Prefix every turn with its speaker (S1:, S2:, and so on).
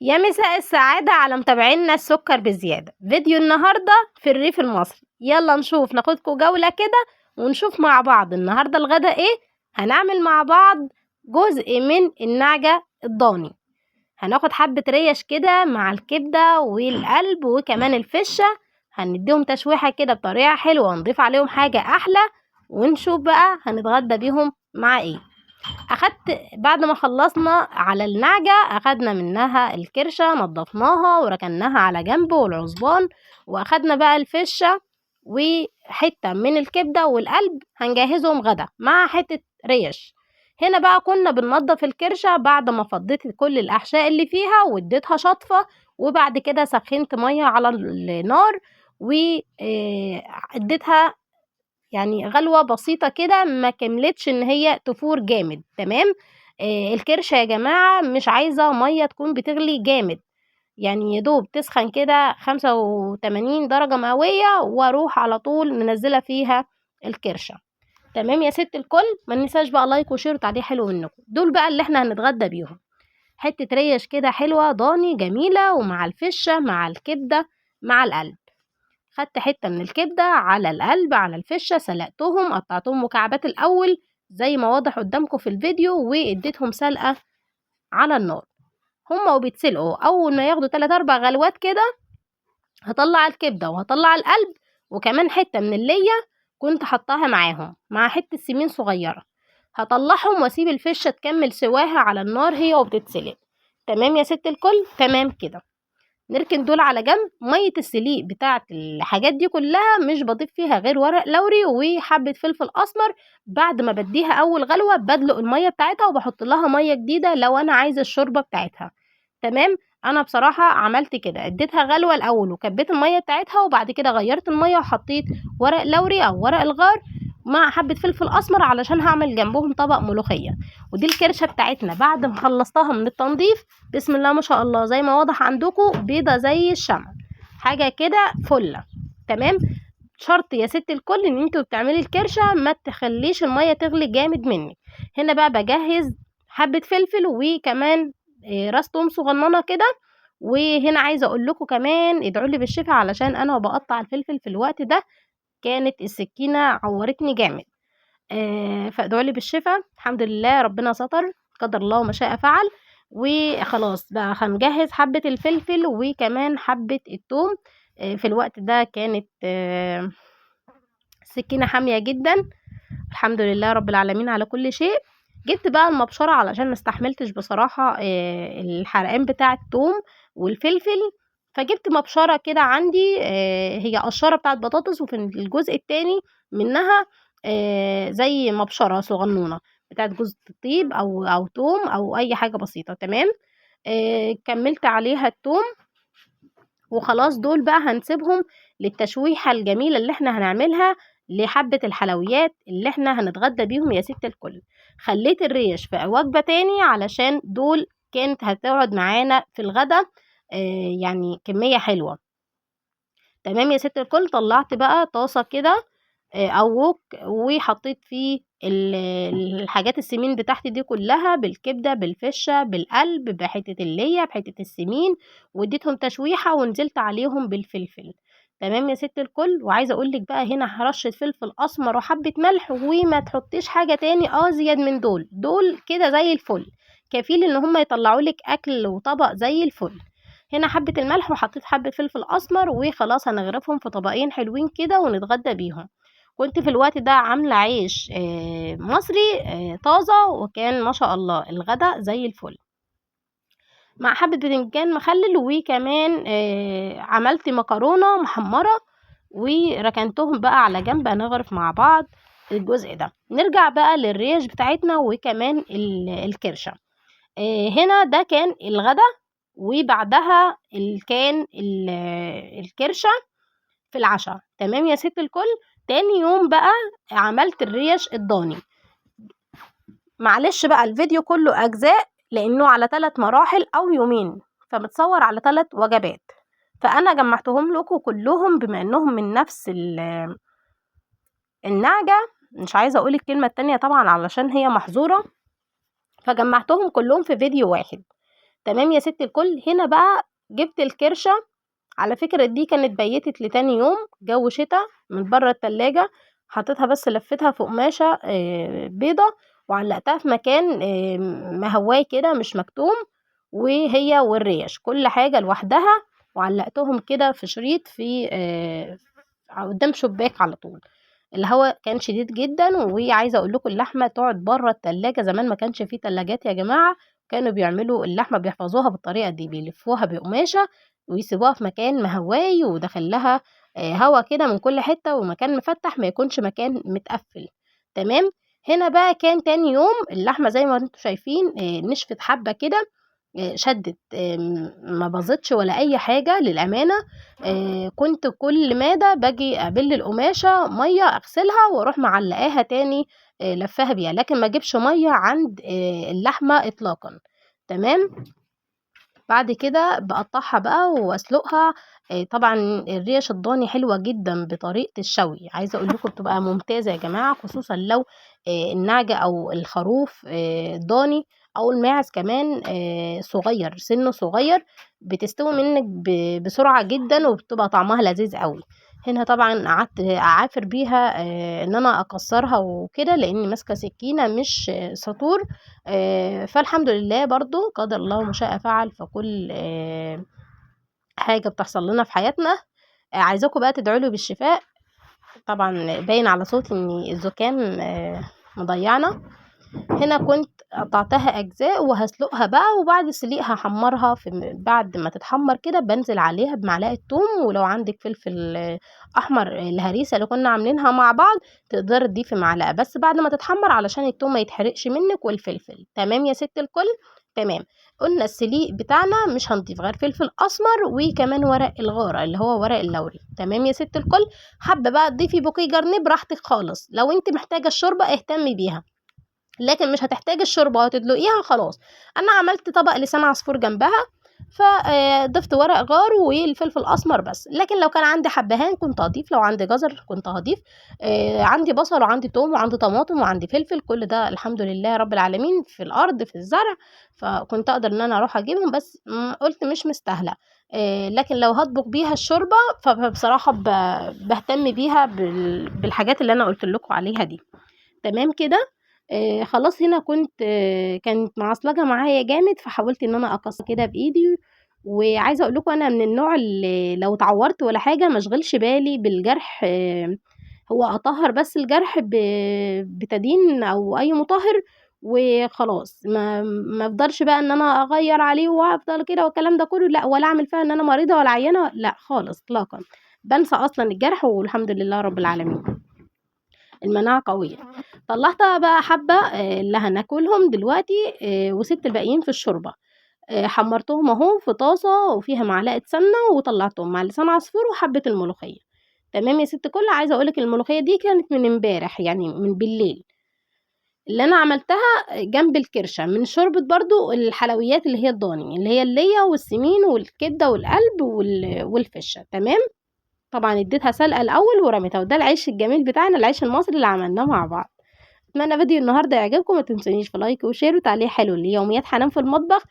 S1: يا مساء السعادة على متابعينا السكر بزيادة. فيديو النهاردة في الريف المصري. يلا نشوف، ناخدكم جولة كده ونشوف مع بعض النهاردة الغدا ايه. هنعمل مع بعض جزء من النعجة الضاني. هناخد حبة ريش كده مع الكبدة والقلب وكمان الفشة، هنديهم تشويحة كده بطريقة حلوة ونضيف عليهم حاجة أحلى، ونشوف بقى هنتغدى بيهم مع ايه. اخدت بعد ما خلصنا على النعجة، اخدنا منها الكرشة نضفناها وركناها على جنب والعصبان، واخدنا بقى الفشة وحتة من الكبدة والقلب هنجهزهم غدا مع حتة ريش. هنا بقى كنا بننضف الكرشة بعد ما فضيت كل الأحشاء اللي فيها واديتها شطفة، وبعد كده سخنت مية على النار واديتها يعني غلوة بسيطة كده، ما كملتش ان هي تفور جامد. تمام. الكرشة يا جماعة مش عايزة مية تكون بتغلي جامد، يعني يدوب تسخن كده 85 درجة مئوية واروح على طول منزلة فيها الكرشة. تمام يا ست الكل، ما ننساش بقى لايك وشير وتعليق حلو منكم. دول بقى اللي احنا هنتغدى بيهم، حتة ريش كده حلوة ضاني جميلة، ومع الفشة مع الكبدة مع القلب. خدت حتة من الكبدة على القلب على الفشة، سلقتهم قطعتهم مكعبات الأول زي ما واضح قدامكم في الفيديو، واديتهم سلقة على النار. هما وبيتسلقوا أول ما ياخدوا 3-4 غلوات كده، هطلع الكبدة وهطلع القلب وكمان حتة من اللية كنت حطاها معاهم مع حتة سمين صغيرة. هطلعهم واسيب الفشة تكمل سواها على النار هي وبتتسلق. تمام يا ست الكل، تمام كده. نركن دول على جنب. ميه السليق بتاعه الحاجات دي كلها مش بضيف فيها غير ورق لوري وحبه فلفل اسمر. بعد ما بديها اول غلوه بدلق الميه بتاعتها وبحط لها ميه جديده لو انا عايزه الشوربه بتاعتها. تمام. انا بصراحه عملت كده، اديتها غلوه الاول وكبيت الميه بتاعتها، وبعد كده غيرت الميه وحطيت ورق لوري او ورق الغار مع حبه فلفل اسمر علشان هعمل جنبهم طبق ملوخيه. ودي الكرشه بتاعتنا بعد ما خلصتها من التنظيف. بسم الله ما شاء الله، زي ما واضح عندكم بيضة زي الشمع، حاجة كده فلة. تمام. شرط يا ست الكل ان انتوا بتعملي الكرشة ما تخليش المية تغلي جامد منك. هنا بقى بجهز حبة فلفل وكمان راس توم صغننة كده. وهنا عايزة اقول لكم كمان ادعوا لي بالشفا، علشان انا بقطع الفلفل في الوقت ده كانت السكينة عورتني جامد. فادعوا لي بالشفا. الحمد لله ربنا ستر، قدر الله ما شاء فعل. وخلاص بقى هنجهز حبة الفلفل وكمان حبة الثوم. في الوقت ده كانت السكينة حامية جدا. الحمد لله رب العالمين على كل شيء. جبت بقى المبشرة علشان ما استحملتش بصراحة الحرقان بتاع الثوم والفلفل. فجبت مبشرة كده عندي، هي قشرة بتاعت بطاطس، وفي الجزء التاني منها زي مبشرة صغنونة بتاعت جوز الطيب او توم او اي حاجة بسيطة. تمام. كملت عليها التوم وخلاص. دول بقى هنسيبهم للتشويحة الجميلة اللي احنا هنعملها لحبة الحلويات اللي احنا هنتغدى بيهم يا ست الكل. خليت الريش في وجبة تاني علشان دول كانت هتقعد معانا في الغدا يعني كمية حلوة. تمام يا ست الكل. طلعت بقى طاسة كده او وok وحطيت فيه الحاجات السمين بتاعتي دي كلها بالكبدة بالفشة بالقلب بحتة اللية بحتة السمين، واديتهم تشويحة ونزلت عليهم بالفلفل. تمام يا ست الكل. وعايزة اقولك بقى هنا رشة فلفل اسمر وحبة ملح، وما تحطيش حاجة تاني ازيد من دول كده زي الفل، كفيل ان هم يطلعولك اكل وطبق زي الفل. هنا حبة الملح وحطيت حبة فلفل اسمر، وخلاص هنغرفهم في طبقين حلوين كده ونتغدى بيهم. كنت في الوقت ده عاملة عيش مصري طازة، وكان ما شاء الله الغدا زي الفل مع حبة بتنجان مخلل. وكمان عملت مكرونة محمرة وركنتهم بقى على جنب هنغرف مع بعض الجزء ده. نرجع بقى للريش بتاعتنا وكمان الكرشة. هنا ده كان الغدا، وبعدها كان الكرشة في العشاء. تمام يا ست الكل. تاني يوم بقى عملت الريش الضاني. معلش بقى الفيديو كله اجزاء لانه على 3 مراحل او يومين، فمتصور على 3 وجبات، فانا جمعتهم لكم كلهم بما انهم من نفس النعجة. مش عايزة اقول الكلمة التانية طبعا علشان هي محظورة، فجمعتهم كلهم في فيديو واحد. تمام يا ست الكل. هنا بقى جبت الكرشة، على فكرة دي كانت بيتت لتاني يوم، جو شتا، من بره التلاجة، حطيتها بس لفتها في قماشة بيضة، وعلقتها في مكان مهواي كده مش مكتوم، وهي والريش كل حاجة لوحدها، وعلقتهم كده في شريط في قدام شباك على طول. الهواء كان شديد جدا، وعايزه اقول لكم اللحمه تقعد بره التلاجة. زمان ما كانش فيه تلاجات يا جماعه، كانوا بيعملوا اللحمه بيحفظوها بالطريقه دي، بيلفوها بقماشه ويسيبوها في مكان مهواي وداخل لها هوا كده من كل حته، ومكان مفتح، ما يكونش مكان متقفل. تمام. هنا بقى كان تاني يوم اللحمه زي ما انتم شايفين نشفت حبه كده، شدِّت، ما باظتش ولا أي حاجة للأمانة. كنت كل مادة باجي أبِل القماشة مَيّة أغسلها وأروح معلّقاها تاني لافّاها بيها، لكن ما اجيبش مَيّة عند اللحمة إطلاقًا. تمام. بعد كده باقطّعها بقى وأسلُقها. طبعًا الريش الضاني حلوة جدًا بطريقة الشوي، عايزة أقول لكم بتبقى ممتازة يا جماعة، خصوصًا لو النعجة أو الخروف ضاني، أو الماعز كمان صغير، سِنّه صغير، بتستوي منِّك بسرعة جدًا، وبتبقى طعمها لذيذ أوي. هنا طبعًا قعدت أعافر بيها إن أنا أكسّرها وكده، لإني ماسكة سكينة مش ساطور. فالحمد لله برضه قدر الله وما شاء فعل، فكل حاجة بتحصل لنا في حياتنا. عايزاكم بقى تدعوا لي بالشفاء. طبعًا باين على صوتي إن الزُكام مضيّعنا. هنا كنت قطعتها أجزاء وهاسلقها بقى، وبعد السليق هاحمّرها بعد ما تتحمّر كده بانزل عليها بمعلقة توم، ولو عندِك فلفل أحمر الهريسة اللي كنا عاملينها مع بعض تقدري تضيفي معلقة، بس بعد ما تتحمّر علشان التوم ما يتحرقش منِّك والفلفل. تمام يا ست الكل؟ تمام. قُلنا السليق بتاعنا مش هنضيف غير فلفل أسمر وكمان ورق الغارة اللي هو ورق اللوري. تمام يا ست الكل؟ حابة بقى تضيفي بوكيه جرنيه براحتك خالص، لو أنتِ محتاجة الشوربة اهتمي بيها، لكن مش هتحتاجي الشوربة وهتدلقيها خلاص. أنا عملت طبق لسان عصفور جنبها، ضفت ورق غار والفلفل الأسمر بس، لكن لو كان عندي حبهان كنت هاضيف، لو عندي جزر كنت هاضيف، عندي بصل وعندي توم وعندي طماطم وعندي فلفل، كل ده الحمد لله رب العالمين في الأرض في الزرع، فكنت أقدر إن أنا أروح أجيبهم، بس قُلت مش مستاهلة. لكن لو هاطبخ بيها الشوربة فبصراحة باهتم بيها بالحاجات اللي أنا قُلت لكم عليها دي. تمام كده. خلاص هنا كانت معصلجة معايا جامد، فحاولت إن أنا كده بإيدي. وعايزة أقول لكم أنا من النوع اللي لو اتعورت ولا حاجة ما اشغلش بالي بالجرح، هو أطهّر بس الجرح بتدين أو أي مطهّر وخلاص، ما افضلش بقى إن أنا أغيّر عليه وأفضل كده والكلام ده كلّه، لأ، ولا أعمل فيها إن أنا مريضة ولا عيانة، لأ خالص إطلاقًا، بانسى أصلًا الجرح والحمد لله رب العالمين. المناعة قوية. طلّعت بقى حبّة اللي هناكلهم دلوقتي، وسِبت الباقيين في الشوربة. حمّرتهم أهو في طاسة وفيها معلقة سمنة وطلّعتهم مع لسان عصفور وحبّة الملوخية. تمام يا ست الكل. عايزة أقول لِك الملوخية دي كانت من امبارح، يعني من بالليل، اللي أنا عملتها جنب الكرشة من شوربة برضه الحلويات اللي هي الضاني، اللي هي الليّة والسمين والكبدة والقلب والفشة. تمام. طبعًا اديتها سلقة الأول ورميتها، وده العيش الجميل بتاعنا، العيش المصري اللي عملناه مع بعض. أتمنى فيديو النهارده يعجبكم، ما تنسونيش في لايك وشير وتعليق حلو ليوميات حنان في المطبخ.